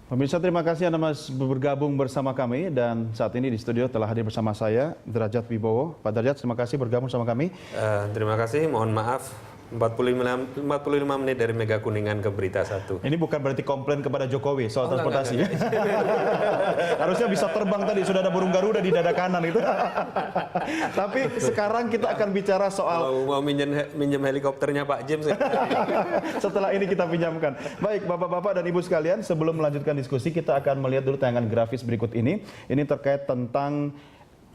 Pemirsa, terima kasih Anda masih bergabung bersama kami dan saat ini di studio telah hadir bersama saya Derajat Wibowo. Pak Derajat, terima kasih bergabung bersama kami. Terima kasih, mohon maaf 45 menit dari Mega Kuningan ke Berita 1. Ini bukan berarti komplain kepada Jokowi soal transportasi. Harusnya bisa terbang tadi, sudah ada burung Garuda di dada kanan itu. Tapi sekarang kita akan bicara soal... Mau minjem helikopternya Pak James. Setelah ini kita pinjamkan. Baik, Bapak-Bapak dan Ibu sekalian, sebelum melanjutkan diskusi, kita akan melihat dulu tayangan grafis berikut ini. Ini terkait tentang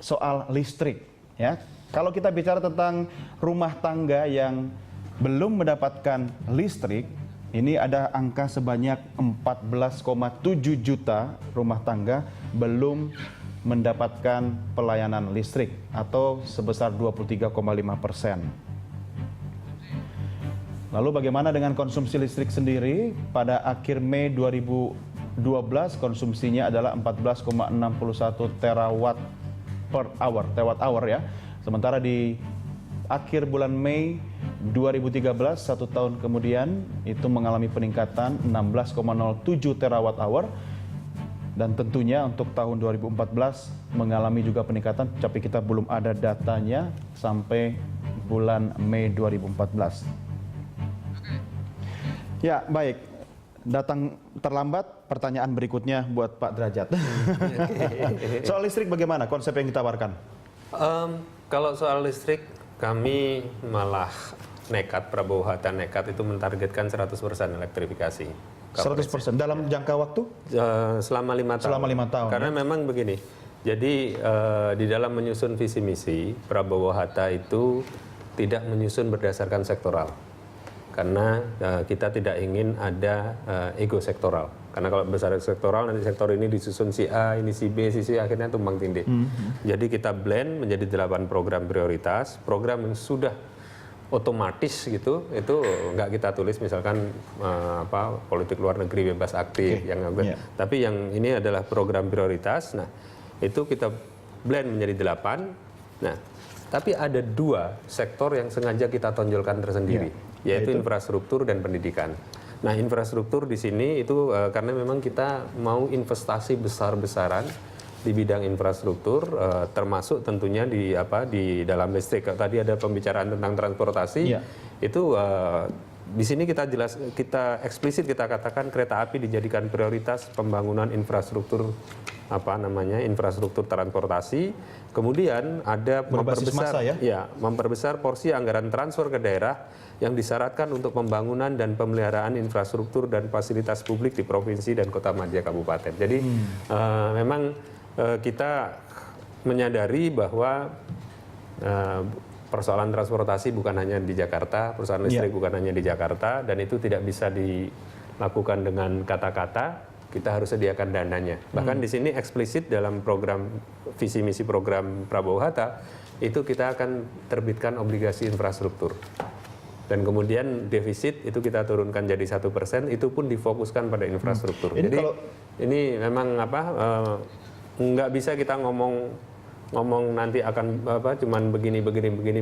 soal listrik. Ya. Kalau kita bicara tentang rumah tangga yang belum mendapatkan listrik, ini ada angka sebanyak 14,7 juta rumah tangga belum mendapatkan pelayanan listrik atau sebesar 23,5%. Lalu bagaimana dengan konsumsi listrik sendiri? Pada akhir Mei 2012 konsumsinya adalah 14,61 terawatt hour ya. Sementara di akhir bulan Mei 2013, 1 tahun kemudian, itu mengalami peningkatan 16,07 terawatt hour. Dan tentunya untuk tahun 2014 mengalami juga peningkatan, tapi kita belum ada datanya sampai bulan Mei 2014. Ya, baik. Datang terlambat, pertanyaan berikutnya buat Pak Derajat. Soal listrik bagaimana konsep yang ditawarkan? Kalau soal listrik, kami malah nekat, Prabowo Hatta nekat itu mentargetkan 100% elektrifikasi. 100% dalam jangka waktu? Selama 5 tahun. Selama 5 tahun. Karena memang begini, jadi di dalam menyusun visi misi, Prabowo Hatta itu tidak menyusun berdasarkan sektoral. Karena kita tidak ingin ada ego sektoral. Karena kalau besar sektoral, nanti sektor ini disusun si A, ini si B, si C, akhirnya tumbang tindih. Jadi kita blend menjadi 8 program prioritas, program yang sudah otomatis gitu, itu nggak kita tulis misalkan politik luar negeri bebas aktif, tapi yang ini adalah program prioritas. Nah, itu kita blend menjadi 8. Nah, tapi ada 2 sektor yang sengaja kita tonjolkan tersendiri, yaitu infrastruktur dan pendidikan. Nah, infrastruktur di sini itu karena memang kita mau investasi besar-besaran di bidang infrastruktur, termasuk tentunya di dalam listrik. Tadi ada pembicaraan tentang transportasi, itu di sini kita eksplisit kita katakan kereta api dijadikan prioritas pembangunan infrastruktur infrastruktur transportasi. Kemudian ada memperbesar porsi anggaran transfer ke daerah yang disyaratkan untuk pembangunan dan pemeliharaan infrastruktur dan fasilitas publik di provinsi dan kota madya kabupaten. Jadi memang kita menyadari bahwa persoalan transportasi bukan hanya di Jakarta, perusahaan listrik bukan hanya di Jakarta, dan itu tidak bisa dilakukan dengan kata-kata. Kita harus sediakan dananya. Bahkan di sini eksplisit dalam program visi misi program Prabowo Hatta itu kita akan terbitkan obligasi infrastruktur. Dan kemudian defisit itu kita turunkan jadi 1%, itu pun difokuskan pada infrastruktur. Jadi ini memang nggak bisa kita ngomong nanti akan cuman begini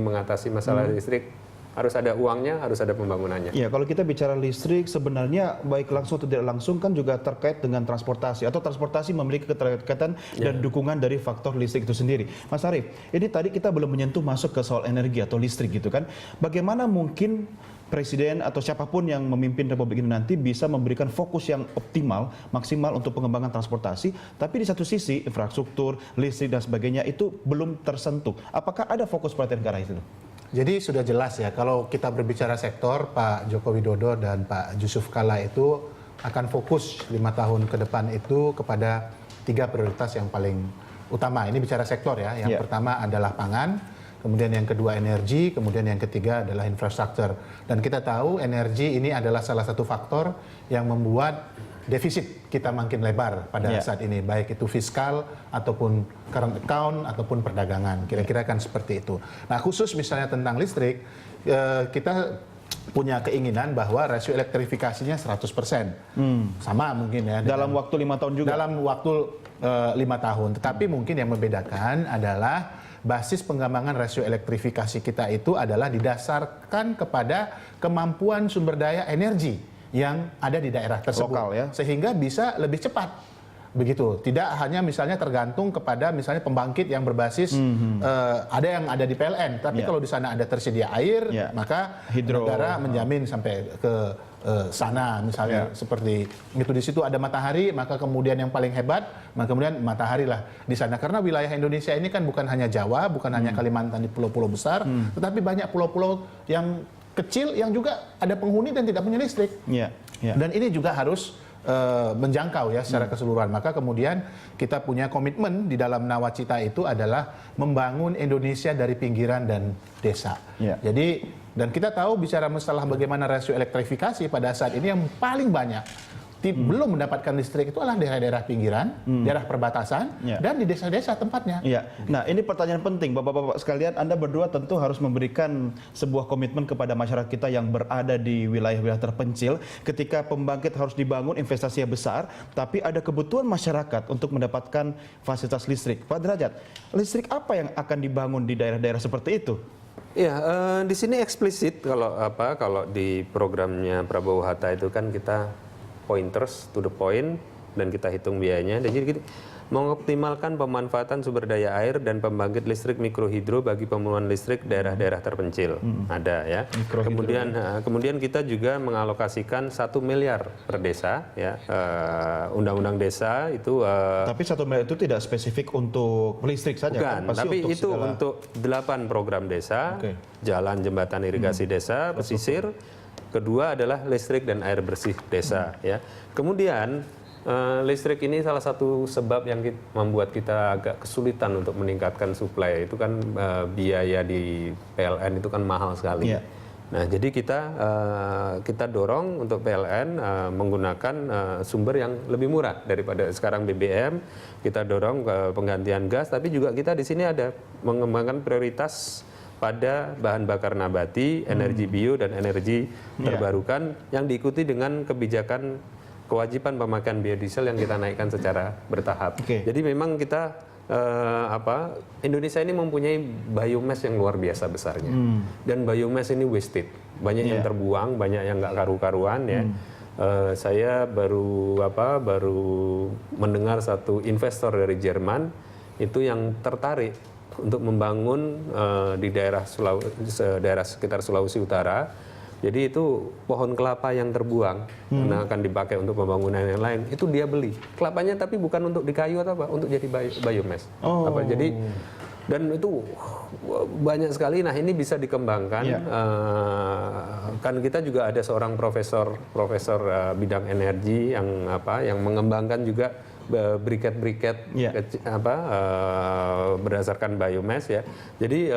mengatasi masalah listrik. Harus ada uangnya, harus ada pembangunannya. Ya, kalau kita bicara listrik sebenarnya baik langsung atau tidak langsung kan juga terkait dengan transportasi atau transportasi memiliki keterkaitan dan dukungan dari faktor listrik itu sendiri. Mas Arief, ini tadi kita belum menyentuh masuk ke soal energi atau listrik gitu kan. Bagaimana mungkin Presiden atau siapapun yang memimpin Republik ini nanti bisa memberikan fokus yang optimal, maksimal untuk pengembangan transportasi, tapi di satu sisi infrastruktur, listrik dan sebagainya itu belum tersentuh. Apakah ada fokus perhatian ke arah itu? Jadi sudah jelas ya, kalau kita berbicara sektor, Pak Joko Widodo dan Pak Yusuf Kalla itu akan fokus 5 tahun ke depan itu kepada 3 prioritas yang paling utama. Ini bicara sektor ya, yang pertama adalah pangan, kemudian yang kedua energi, kemudian yang ketiga adalah infrastruktur. Dan kita tahu energi ini adalah salah satu faktor yang membuat defisit kita makin lebar pada saat ini, baik itu fiskal ataupun current account ataupun perdagangan, kira-kira kan seperti itu. Nah, khusus misalnya tentang listrik, kita punya keinginan bahwa rasio elektrifikasinya 100%. Sama mungkin ya. Dalam waktu 5 tahun juga? Dalam waktu 5 tahun. Tetapi mungkin yang membedakan adalah basis pengembangan rasio elektrifikasi kita itu adalah didasarkan kepada kemampuan sumber daya energi yang ada di daerah tersebut, Lokal, ya. sehingga bisa lebih cepat. Begitu, tidak hanya misalnya tergantung kepada misalnya pembangkit yang berbasis ada yang ada di PLN, tapi kalau di sana ada tersedia air, maka Hidro. negara menjamin sampai ke sana misalnya seperti itu. Di situ ada matahari, maka kemudian yang paling hebat, maka kemudian matahari lah di sana, karena wilayah Indonesia ini kan bukan hanya Jawa, bukan hanya Kalimantan di pulau-pulau besar, tetapi banyak pulau-pulau yang kecil yang juga ada penghuni dan tidak punya listrik. Dan ini juga harus menjangkau ya secara keseluruhan. Maka kemudian kita punya komitmen di dalam Nawacita itu adalah membangun Indonesia dari pinggiran dan desa. Jadi, dan kita tahu bicara masalah bagaimana rasio elektrifikasi pada saat ini yang paling banyak belum mendapatkan listrik itu adalah daerah-daerah pinggiran, daerah perbatasan, dan di desa-desa tempatnya. Nah, ini pertanyaan penting, Bapak-bapak sekalian. Anda berdua tentu harus memberikan sebuah komitmen kepada masyarakat kita yang berada di wilayah-wilayah terpencil. Ketika pembangkit harus dibangun, investasinya besar, tapi ada kebutuhan masyarakat untuk mendapatkan fasilitas listrik. Pak Derajat, listrik apa yang akan dibangun di daerah-daerah seperti itu? Ya, di sini eksplisit kalau di programnya Prabowo Hatta itu kan kita pointers to the point dan kita hitung biayanya. Dan jadi mengoptimalkan pemanfaatan sumber daya air dan pembangkit listrik mikrohidro bagi pemenuhan listrik daerah-daerah terpencil. Ada ya. Kemudian kita juga mengalokasikan 1 miliar per desa ya. Undang-undang desa itu tapi 1 miliar itu tidak spesifik untuk listrik saja. Bukan, kan? tapi itu untuk 8 program desa, jalan, jembatan, irigasi desa, pesisir. Kedua adalah listrik dan air bersih desa. Ya. Kemudian listrik ini salah satu sebab yang membuat kita agak kesulitan untuk meningkatkan suplai. Itu kan biaya di PLN itu kan mahal sekali. Nah, jadi kita dorong untuk PLN menggunakan sumber yang lebih murah daripada sekarang BBM. Kita dorong ke penggantian gas, tapi juga kita di sini ada mengembangkan prioritas pada bahan bakar nabati, energi bio dan energi terbarukan yang diikuti dengan kebijakan kewajiban pemakaian biodiesel yang kita naikkan secara bertahap. Jadi memang kita Indonesia ini mempunyai biomass yang luar biasa besarnya. Dan biomass ini wasted. Banyak yang terbuang, banyak yang nggak karu-karuan ya. Saya baru mendengar satu investor dari Jerman itu yang tertarik untuk membangun di daerah sekitar Sulawesi Utara. Jadi itu pohon kelapa yang terbuang karena akan dipakai untuk pembangunan yang lain. Itu dia beli kelapanya, tapi bukan untuk di kayu atau apa, untuk jadi biomass. Jadi dan itu banyak sekali. Nah, ini bisa dikembangkan. Kan kita juga ada seorang profesor bidang energi yang mengembangkan juga briket-briket berdasarkan biomass ya. Jadi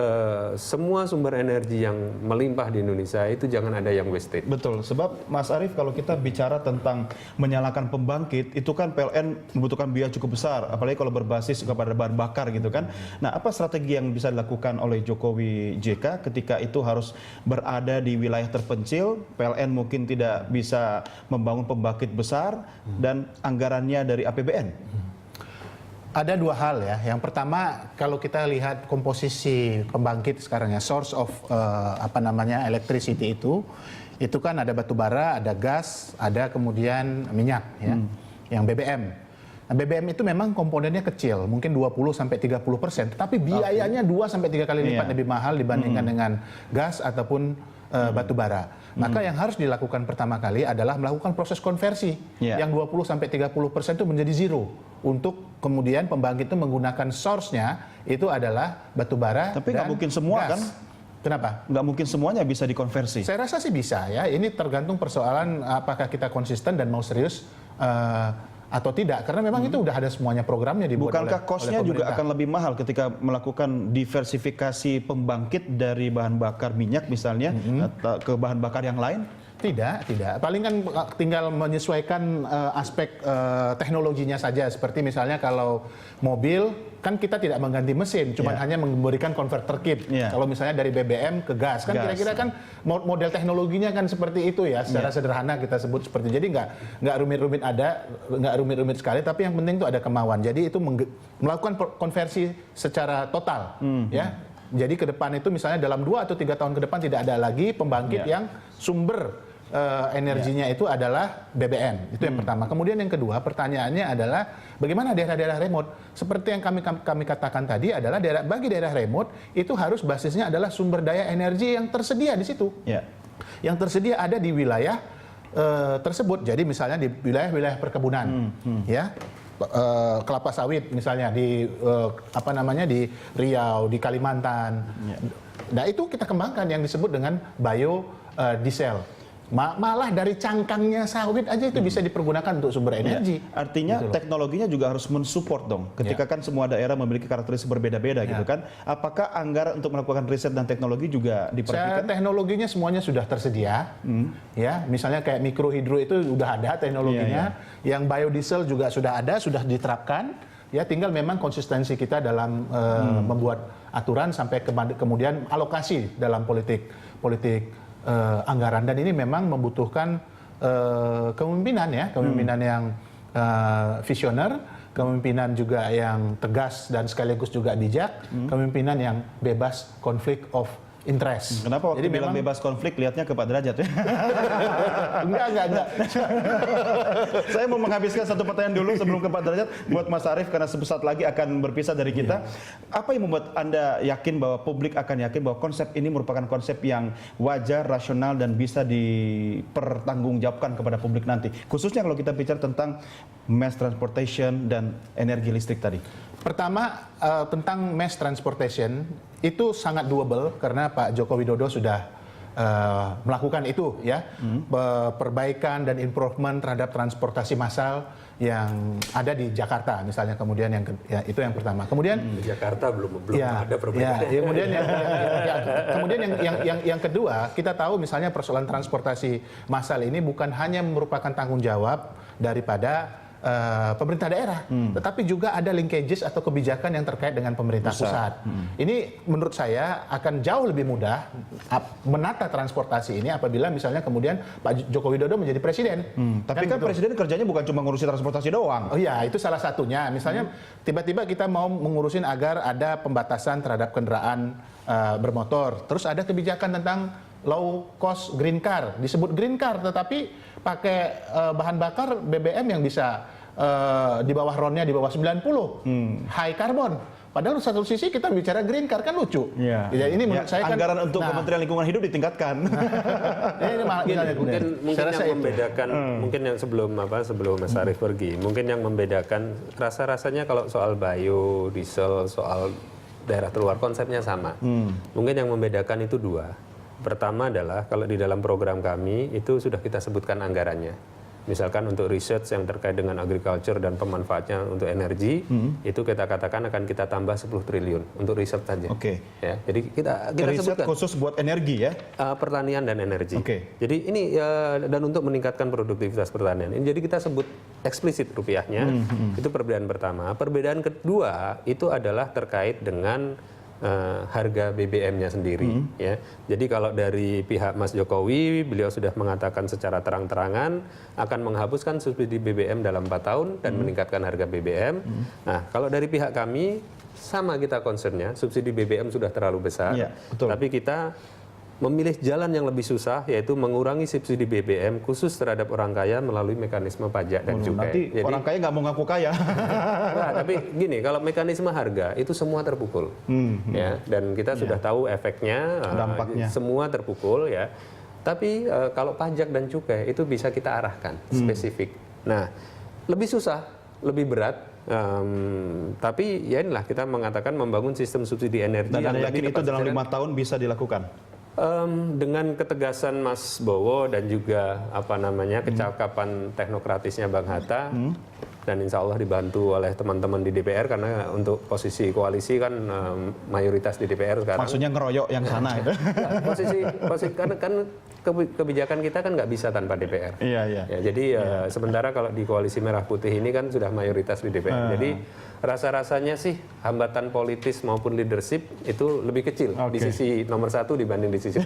semua sumber energi yang melimpah di Indonesia itu jangan ada yang wasted. Betul, sebab Mas Arief kalau kita bicara tentang menyalakan pembangkit itu kan PLN membutuhkan biaya cukup besar, apalagi kalau berbasis kepada bahan bakar gitu kan. Nah, apa strategi yang bisa dilakukan oleh Jokowi JK ketika itu harus berada di wilayah terpencil, PLN mungkin tidak bisa membangun pembangkit besar dan anggarannya dari APBN? Ada dua hal ya. Yang pertama, kalau kita lihat komposisi pembangkit sekarang ya, source of electricity itu kan ada batu bara, ada gas, ada kemudian minyak ya, yang BBM. Nah, BBM itu memang komponennya kecil, mungkin 20-30%, tetapi biayanya 2-3 kali lipat lebih mahal dibandingkan dengan gas ataupun batu bara. Maka yang harus dilakukan pertama kali adalah melakukan proses konversi yang 20-30% itu menjadi zero, untuk kemudian pembangkit itu menggunakan source-nya itu adalah batu bara. Tapi nggak mungkin semua gas. Kan? Kenapa? Nggak mungkin semuanya bisa dikonversi. Saya rasa sih bisa ya. Ini tergantung persoalan apakah kita konsisten dan mau serius atau tidak, karena memang itu udah ada semuanya programnya dibuat. Bukankah cost-nya juga akan lebih mahal ketika melakukan diversifikasi pembangkit dari bahan bakar minyak misalnya ke bahan bakar yang lain? Tidak. Paling kan tinggal menyesuaikan aspek teknologinya saja. Seperti misalnya kalau mobil, kan kita tidak mengganti mesin, cuma hanya memberikan converter kit. Kalau misalnya dari BBM ke gas, kan kira-kira kan model teknologinya kan seperti itu ya, secara sederhana kita sebut seperti. Jadi nggak rumit-rumit sekali, tapi yang penting itu ada kemauan. Jadi itu melakukan konversi secara total, ya. Jadi ke depan itu misalnya dalam 2 atau 3 tahun ke depan tidak ada lagi pembangkit yang sumber energinya itu adalah BBM. Itu yang pertama. Kemudian yang kedua, pertanyaannya adalah bagaimana daerah-daerah remote? Seperti yang kami katakan tadi adalah bagi daerah remote itu harus basisnya adalah sumber daya energi yang tersedia di situ. Ya. Yang tersedia ada di wilayah tersebut. Jadi misalnya di wilayah-wilayah perkebunan, ya. Kelapa sawit misalnya di di Riau, di Kalimantan. Ya. Nah, itu kita kembangkan yang disebut dengan biodiesel. Malah dari cangkangnya sawit aja itu bisa dipergunakan untuk sumber energi. Ya, artinya gitu loh. teknologinya juga harus mensupport dong. Ketika kan semua daerah memiliki karakteristik berbeda-beda gitu kan. Apakah anggaran untuk melakukan riset dan teknologi juga diperhatikan? Teknologinya semuanya sudah tersedia. Ya, misalnya kayak mikrohidro itu sudah ada teknologinya. Yang biodiesel juga sudah ada, sudah diterapkan. Ya, tinggal memang konsistensi kita dalam membuat aturan sampai kemudian alokasi dalam politik anggaran, dan ini memang membutuhkan kepemimpinan yang visioner, kepemimpinan juga yang tegas dan sekaligus juga bijak, kepemimpinan yang bebas konflik of interest. Kenapa waktu Jadi bilang memang bebas konflik lihatnya ke Pak Derajat ya? enggak. Saya mau menghabiskan satu pertanyaan dulu sebelum ke Pak Derajat buat Mas Arief, karena sesaat lagi akan berpisah dari kita. Apa yang membuat Anda yakin bahwa publik akan yakin bahwa konsep ini merupakan konsep yang wajar, rasional, dan bisa dipertanggungjawabkan kepada publik nanti? Khususnya kalau kita bicara tentang mass transportation dan energi listrik tadi. Pertama, tentang mass transportation itu sangat doable karena Pak Joko Widodo sudah melakukan itu, ya, perbaikan dan improvement terhadap transportasi massal yang ada di Jakarta misalnya. Kemudian itu yang pertama. Kemudian Di Jakarta belum ada perbedaan. Kemudian yang kedua, kita tahu misalnya persoalan transportasi massal ini bukan hanya merupakan tanggung jawab daripada pemerintah daerah, tetapi juga ada linkages atau kebijakan yang terkait dengan pemerintah pusat. Ini menurut saya akan jauh lebih mudah menata transportasi ini apabila misalnya kemudian Pak Joko Widodo menjadi presiden. Tapi kan presiden kerjanya bukan cuma ngurusi transportasi doang. Oh iya, itu salah satunya. Misalnya tiba-tiba kita mau mengurusin agar ada pembatasan terhadap kendaraan bermotor. Terus ada kebijakan tentang low cost green car. Disebut green car tetapi pakai bahan bakar BBM yang bisa di bawah RON-nya di bawah 90. High carbon. Padahal satu sisi kita bicara green car kan lucu. Ya, ini menurut saya kan anggaran untuk Kementerian Lingkungan Hidup ditingkatkan. Ini Mungkin yang membedakan, mungkin yang sebelum Mas Arief pergi, mungkin yang membedakan rasa-rasanya kalau soal biodiesel, soal daerah terluar konsepnya sama. Mungkin yang membedakan itu dua. Pertama adalah kalau di dalam program kami itu sudah kita sebutkan anggarannya. Misalkan untuk research yang terkait dengan agriculture dan pemanfaatnya untuk energi, itu kita katakan akan kita tambah 10 triliun untuk riset saja. Oke. Ya, jadi kita Riset sebutkan khusus buat energi ya. pertanian dan energi. Oke. Jadi ini dan untuk meningkatkan produktivitas pertanian. Ini jadi kita sebut eksplisit rupiahnya. Itu perbedaan pertama. Perbedaan kedua itu adalah terkait dengan harga BBM-nya sendiri, ya. Jadi kalau dari pihak Mas Jokowi, beliau sudah mengatakan secara terang-terangan akan menghapuskan subsidi BBM dalam 4 tahun dan meningkatkan harga BBM. Nah, kalau dari pihak kami sama kita concernnya, subsidi BBM sudah terlalu besar, Ya, betul. tapi kita memilih jalan yang lebih susah, yaitu mengurangi subsidi BBM khusus terhadap orang kaya melalui mekanisme pajak dan cukai. Nanti orang kaya nggak mau ngaku kaya. Nah, tapi gini, kalau mekanisme harga itu semua terpukul, ya, dan kita sudah tahu efeknya, Dampaknya. semua terpukul, ya. Tapi kalau pajak dan cukai itu bisa kita arahkan spesifik. Nah, lebih susah, lebih berat, tapi ya inilah kita mengatakan membangun sistem subsidi energi Dan yang Anda lebih yakin itu tepat dalam sasaran. 5 tahun bisa dilakukan? Dengan ketegasan Mas Bowo dan juga kecakapan teknokratisnya Bang Hatta, dan insya Allah dibantu oleh teman-teman di DPR karena untuk posisi koalisi kan mayoritas di DPR sekarang. Maksudnya ngeroyok yang sana itu. posisi kan kebijakan kita kan nggak bisa tanpa DPR. Iya. Ya, jadi sementara kalau di koalisi merah putih ini kan sudah mayoritas di DPR. Jadi rasa-rasanya sih hambatan politis maupun leadership itu lebih kecil di sisi nomor 1 dibanding di sisi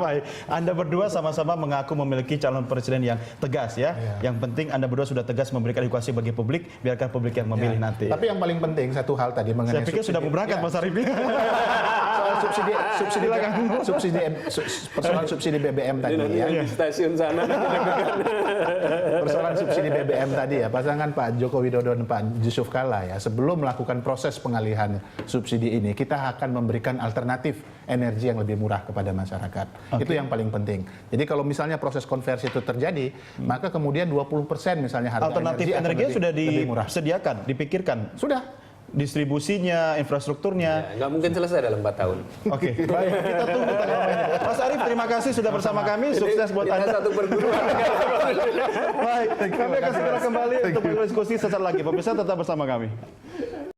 Baik, Anda berdua sama-sama mengaku memiliki calon presiden yang tegas ya. Yang penting Anda berdua sudah tegas memberikan edukasi bagi publik, biarkan publik yang memilih Ya. nanti. Tapi yang paling penting satu hal tadi mengenai Saya pikir sudah mau berangkat Mas Arief. soal persoalan subsidi BBM tadi Ini nanti ya. di stasiun sana. Persoalan subsidi BBM tadi ya, pasangan Pak Joko Widodo dan Pak Yusuf Kalla ya, sebelum melakukan proses pengalihan subsidi ini, kita akan memberikan alternatif energi yang lebih murah kepada masyarakat. Itu yang paling penting. Jadi kalau misalnya proses konversi itu terjadi, maka kemudian 20% misalnya harga Alternatif energi akan energinya sudah lebih murah. disediakan, dipikirkan. Sudah. Distribusinya, infrastrukturnya. Ya, nggak mungkin selesai dalam 4 tahun. Oke, baik. Kita tunggu tanggapannya. Mas Arief, terima kasih sudah bersama kami. Sukses buat Kita Anda. satu perguruan. Baik, kami akan segera kembali untuk berdiskusi sesaat lagi. Pemirsa tetap bersama kami.